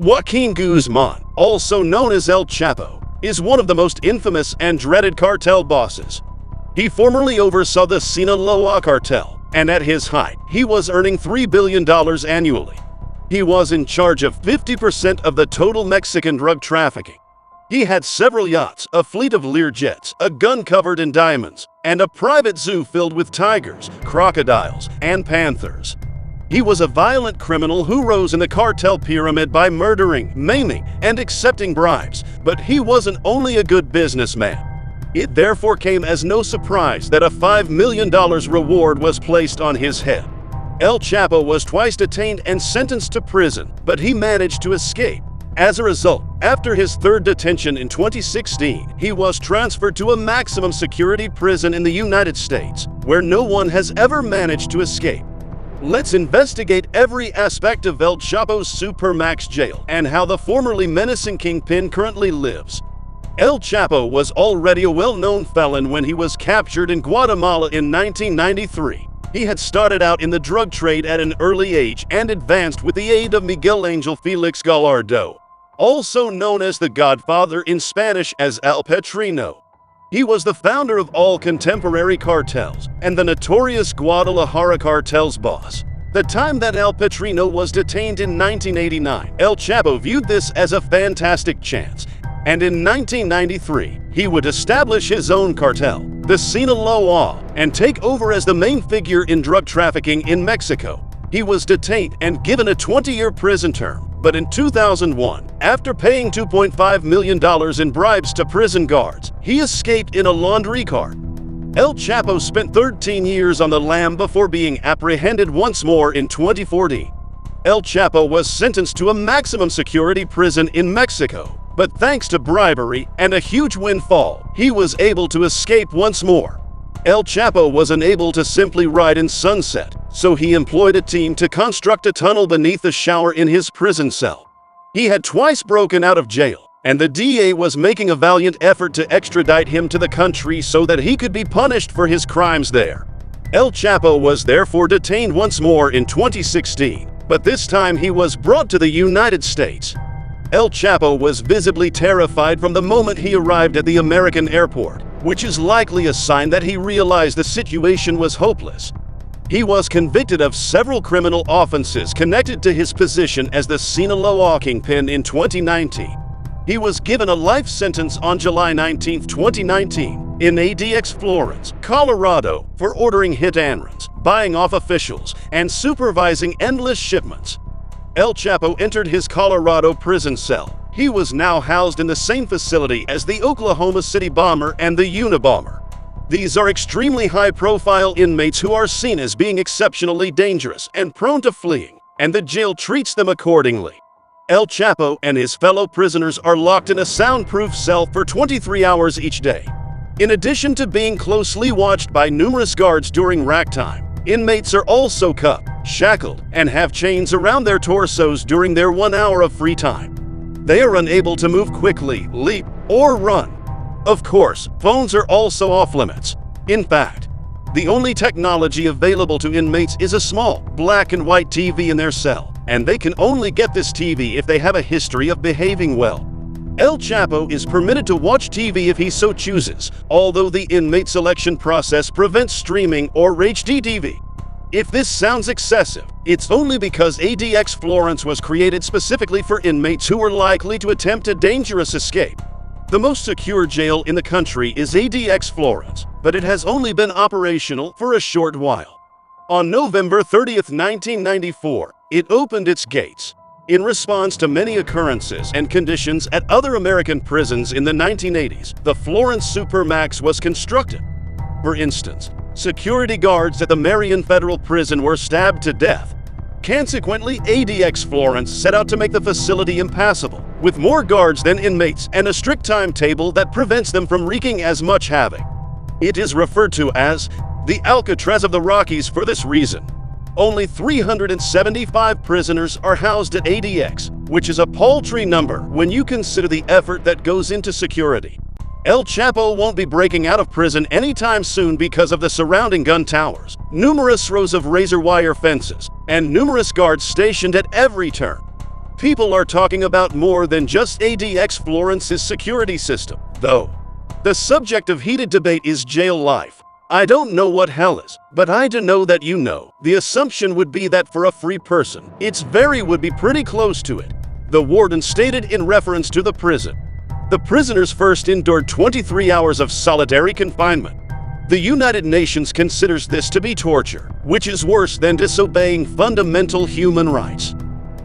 Joaquin Guzman, also known as El Chapo, is one of the most infamous and dreaded cartel bosses. He formerly oversaw the Sinaloa cartel, and at his height, he was earning $3 billion annually. He was in charge of 50% of the total Mexican drug trafficking. He had several yachts, a fleet of Lear jets, a gun covered in diamonds, and a private zoo filled with tigers, crocodiles, and panthers. He was a violent criminal who rose in the cartel pyramid by murdering, maiming, and accepting bribes, but he wasn't only a good businessman. It therefore came as no surprise that a $5 million reward was placed on his head. El Chapo was twice detained and sentenced to prison, but he managed to escape. As a result, after his third detention in 2016, he was transferred to a maximum security prison in the United States, where no one has ever managed to escape. Let's investigate every aspect of El Chapo's Supermax jail and how the formerly menacing kingpin currently lives. El Chapo was already a well-known felon when he was captured in Guatemala in 1993. He had started out in the drug trade at an early age and advanced with the aid of Miguel Angel Felix Gallardo, also known as the Godfather in Spanish as El Padrino. He was the founder of all contemporary cartels and the notorious Guadalajara cartel's boss. The time that El Padrino was detained in 1989, El Chapo viewed this as a fantastic chance, and in 1993, he would establish his own cartel, the Sinaloa, and take over as the main figure in drug trafficking in Mexico. He was detained and given a 20-year prison term, but in 2001, after paying $2.5 million in bribes to prison guards, he escaped in a laundry cart. El Chapo spent 13 years on the lam before being apprehended once more in 2014. El Chapo was sentenced to a maximum security prison in Mexico, but thanks to bribery and a huge windfall, he was able to escape once more. El Chapo was unable to simply ride in sunset, so he employed a team to construct a tunnel beneath the shower in his prison cell. He had twice broken out of jail, and the DA was making a valiant effort to extradite him to the country so that he could be punished for his crimes there. El Chapo was therefore detained once more in 2016, but this time he was brought to the United States. El Chapo was visibly terrified from the moment he arrived at the American airport, which is likely a sign that he realized the situation was hopeless. He was convicted of several criminal offenses connected to his position as the Sinaloa kingpin in 2019. He was given a life sentence on July 19, 2019, in ADX Florence, Colorado, for ordering hit-and-runs, buying off officials, and supervising endless shipments. El Chapo entered his Colorado prison cell. He was now housed in the same facility as the Oklahoma City bomber and the Unabomber. These are extremely high-profile inmates who are seen as being exceptionally dangerous and prone to fleeing, and the jail treats them accordingly. El Chapo and his fellow prisoners are locked in a soundproof cell for 23 hours each day. In addition to being closely watched by numerous guards during rack time, inmates are also cuffed, shackled, and have chains around their torsos during their 1 hour of free time. They are unable to move quickly, leap, or run. Of course, phones are also off-limits. In fact, the only technology available to inmates is a small, black and white TV in their cell, and they can only get this TV if they have a history of behaving well. El Chapo is permitted to watch TV if he so chooses, although the inmate selection process prevents streaming or HD TV. If this sounds excessive, it's only because ADX Florence was created specifically for inmates who are likely to attempt a dangerous escape. The most secure jail in the country is ADX Florence, but it has only been operational for a short while. On November 30, 1994, it opened its gates. In response to many occurrences and conditions at other American prisons in the 1980s, the Florence Supermax was constructed. For instance, security guards at the Marion Federal Prison were stabbed to death. Consequently, ADX Florence set out to make the facility impassable, with more guards than inmates and a strict timetable that prevents them from wreaking as much havoc. It is referred to as the Alcatraz of the Rockies for this reason. Only 375 prisoners are housed at ADX, which is a paltry number when you consider the effort that goes into security. El Chapo won't be breaking out of prison anytime soon because of the surrounding gun towers, numerous rows of razor wire fences, and numerous guards stationed at every turn. People are talking about more than just ADX Florence's security system, though. The subject of heated debate is jail life. I don't know what hell is, but I do know that you know. The assumption would be that for a free person, would be pretty close to it. The warden stated in reference to the prison. The prisoners first endured 23 hours of solitary confinement. The United Nations considers this to be torture, which is worse than disobeying fundamental human rights.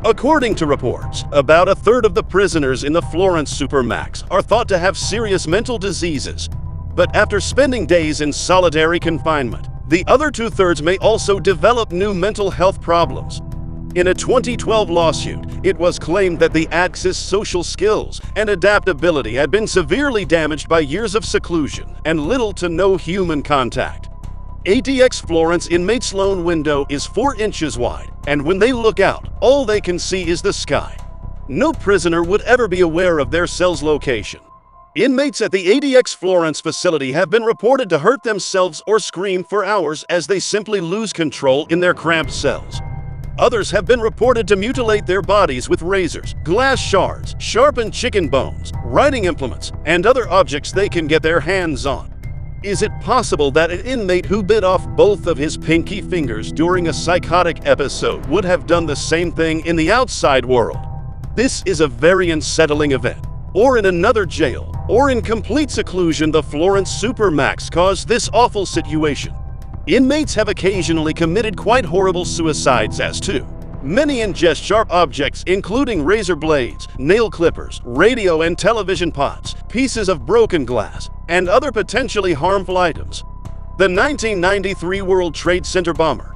According to reports, about a third of the prisoners in the Florence Supermax are thought to have serious mental diseases. But after spending days in solitary confinement, the other two-thirds may also develop new mental health problems. In a 2012 lawsuit, it was claimed that the axis social skills and adaptability had been severely damaged by years of seclusion and little to no human contact. ADX Florence inmates' lone window is 4 inches wide, and when they look out, all they can see is the sky. No prisoner would ever be aware of their cell's location. Inmates at the ADX Florence facility have been reported to hurt themselves or scream for hours as they simply lose control in their cramped cells. Others have been reported to mutilate their bodies with razors, glass shards, sharpened chicken bones, writing implements, and other objects they can get their hands on. Is it possible that an inmate who bit off both of his pinky fingers during a psychotic episode would have done the same thing in the outside world? This is a very unsettling event. Or in another jail, or in complete seclusion, the Florence Supermax caused this awful situation. Inmates have occasionally committed quite horrible suicides as too. Many ingest sharp objects including razor blades, nail clippers, radio and television pots, pieces of broken glass, and other potentially harmful items. The 1993 World Trade Center bomber,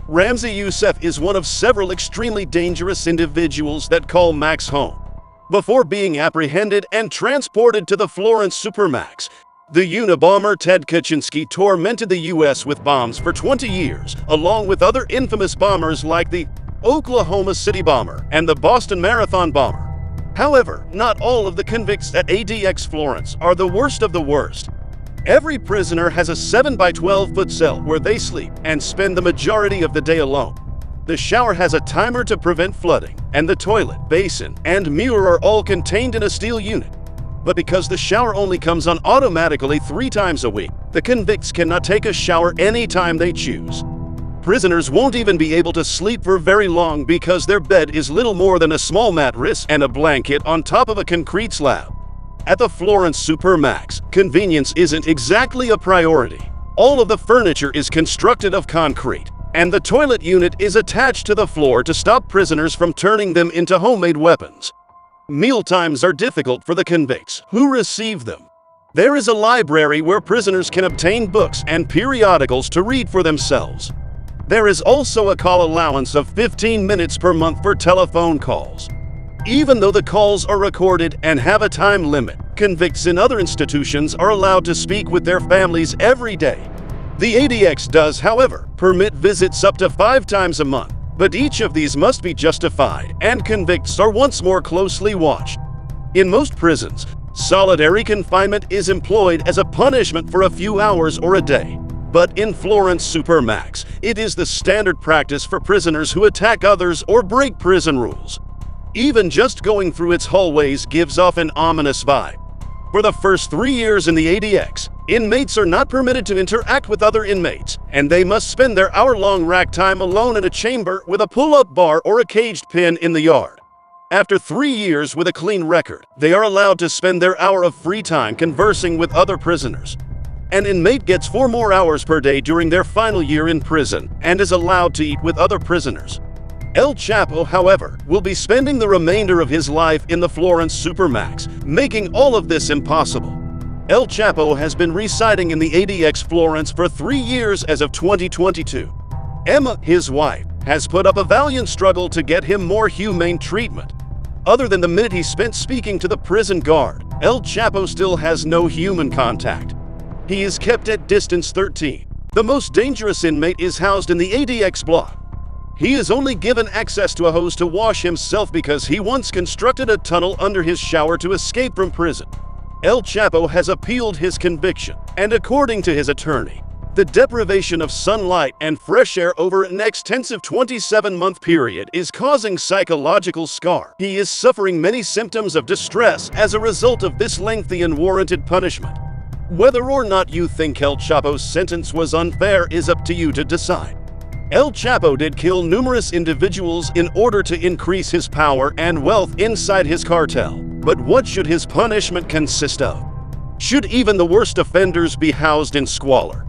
Ramzi Youssef, is one of several extremely dangerous individuals that call Max home. Before being apprehended and transported to the Florence Supermax, the Unabomber Ted Kaczynski tormented the U.S. with bombs for 20 years, along with other infamous bombers like the Oklahoma City bomber and the Boston Marathon bomber. However, not all of the convicts at ADX Florence are the worst of the worst. Every prisoner has a 7 by 12-foot cell where they sleep and spend the majority of the day alone. The shower has a timer to prevent flooding, and the toilet, basin, and mirror are all contained in a steel unit. But because the shower only comes on automatically 3 times a week, the convicts cannot take a shower anytime they choose. Prisoners won't even be able to sleep for very long because their bed is little more than a small mattress and a blanket on top of a concrete slab. At the Florence Supermax, convenience isn't exactly a priority. All of the furniture is constructed of concrete, and the toilet unit is attached to the floor to stop prisoners from turning them into homemade weapons. Mealtimes are difficult for the convicts who receive them. There is a library where prisoners can obtain books and periodicals to read for themselves. There is also a call allowance of 15 minutes per month for telephone calls. Even though the calls are recorded and have a time limit, convicts in other institutions are allowed to speak with their families every day. The ADX does, however, permit visits up to 5 times a month, but each of these must be justified, and convicts are once more closely watched. In most prisons, solitary confinement is employed as a punishment for a few hours or a day. But in Florence Supermax, it is the standard practice for prisoners who attack others or break prison rules. Even just going through its hallways gives off an ominous vibe. For the first 3 years in the ADX, inmates are not permitted to interact with other inmates, and they must spend their hour-long rack time alone in a chamber with a pull-up bar or a caged pen in the yard. After 3 years with a clean record, they are allowed to spend their hour of free time conversing with other prisoners. An inmate gets 4 more hours per day during their final year in prison and is allowed to eat with other prisoners. El Chapo, however, will be spending the remainder of his life in the Florence Supermax, making all of this impossible. El Chapo has been residing in the ADX Florence for 3 years as of 2022. Emma, his wife, has put up a valiant struggle to get him more humane treatment. Other than the minute he spent speaking to the prison guard, El Chapo still has no human contact. He is kept at distance 13. The most dangerous inmate is housed in the ADX block. He is only given access to a hose to wash himself because he once constructed a tunnel under his shower to escape from prison. El Chapo has appealed his conviction, and according to his attorney, The deprivation of sunlight and fresh air over an extensive 27-month period is causing psychological scar. He is suffering many symptoms of distress as a result of this lengthy and warranted punishment. Whether or not you think El Chapo's sentence was unfair is up to you to decide. El Chapo did kill numerous individuals in order to increase his power and wealth inside his cartel. But what should his punishment consist of? Should even the worst offenders be housed in squalor?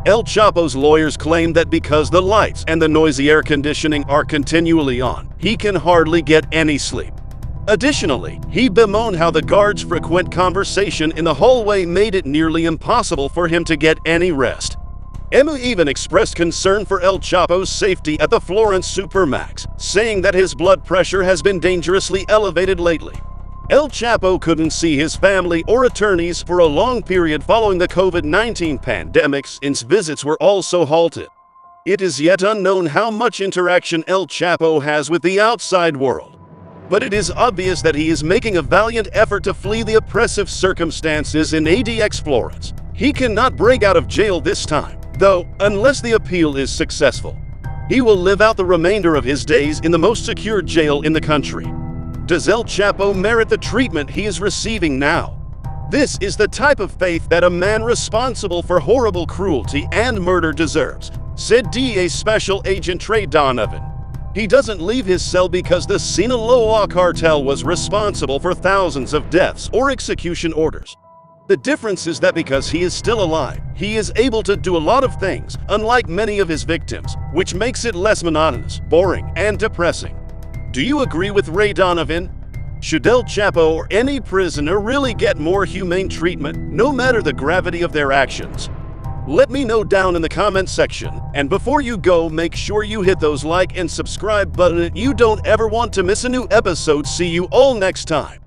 El Chapo's lawyers claim that because the lights and the noisy air conditioning are continually on, he can hardly get any sleep. Additionally, he bemoaned how the guards' frequent conversation in the hallway made it nearly impossible for him to get any rest. Emma even expressed concern for El Chapo's safety at the Florence Supermax, saying that his blood pressure has been dangerously elevated lately. El Chapo couldn't see his family or attorneys for a long period following the COVID-19 pandemic, since visits were also halted. It is yet unknown how much interaction El Chapo has with the outside world. But it is obvious that he is making a valiant effort to flee the oppressive circumstances in ADX Florence. He cannot break out of jail this time, though, unless the appeal is successful. He will live out the remainder of his days in the most secure jail in the country. Does El Chapo merit the treatment he is receiving now? This is the type of fate that a man responsible for horrible cruelty and murder deserves, said DA Special Agent Trey Donovan. He doesn't leave his cell because the Sinaloa cartel was responsible for thousands of deaths or execution orders. The difference is that because he is still alive, he is able to do a lot of things, unlike many of his victims, which makes it less monotonous, boring, and depressing. Do you agree with Ray Donovan? Should El Chapo or any prisoner really get more humane treatment, no matter the gravity of their actions? Let me know down in the comment section, and before you go, make sure you hit those like and subscribe button if you don't ever want to miss a new episode. See you all next time.